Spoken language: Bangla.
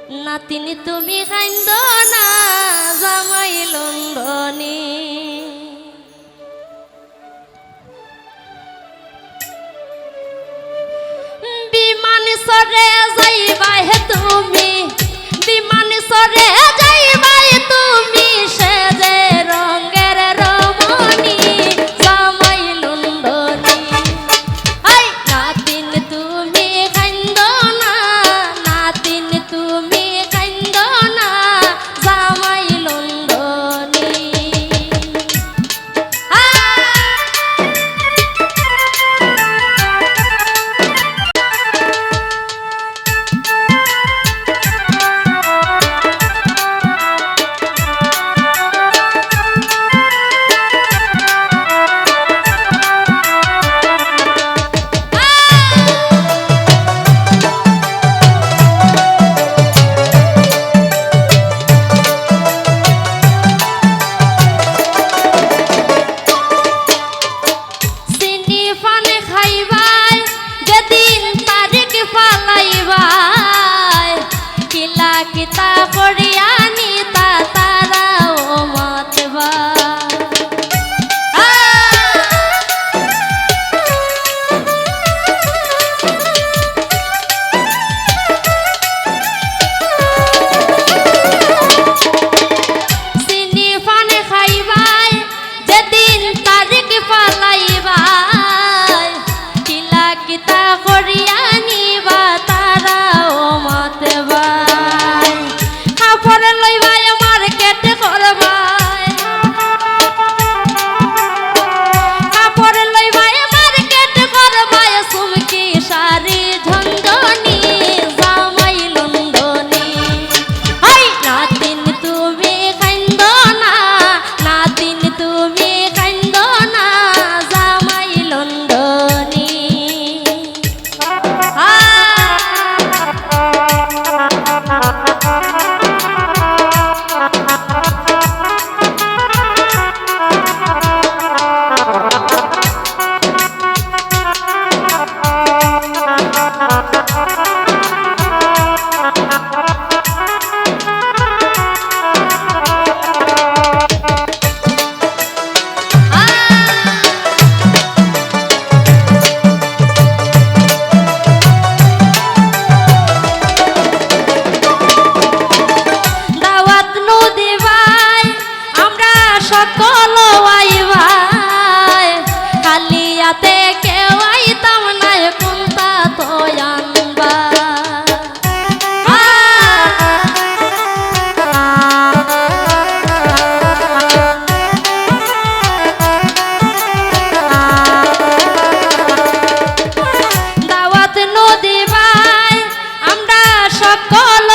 নাতিনি তুমি কান্দ না জামাই লন্ডনী বিমান সরে যাইবা হে তুমি বিমান সরে যাইবা তুমি সে যে রঙের রমণী জামাই লন্ডনী আই নাতিন তুমি কান্দ না নাতিন তুমি কান্দ না জামাই লন্ডনী কিতা করিয়া নিতা তারাও মতবা চিনি পানে খাইবাই যেদিন তারিখ পালাইবাই কিলা কিতা করিয়া নিবা তারাও মতবা পরে লইবাই মার্কেট করবাই কাপড় লইবাই মার্কেট করবাই সুমকি শাড়ি ঝঞ্ঝনি জামাই লন্ডনী হাই নাতিন তুমি কান্দ না নাতিন তুমি কান্দ না জামাই লন্ডনী সকল আইবাই কালিয়াতে কেউ আইতাম না কোনটা তো আনবা দাওয়াত নদী ভাই আমরা সকল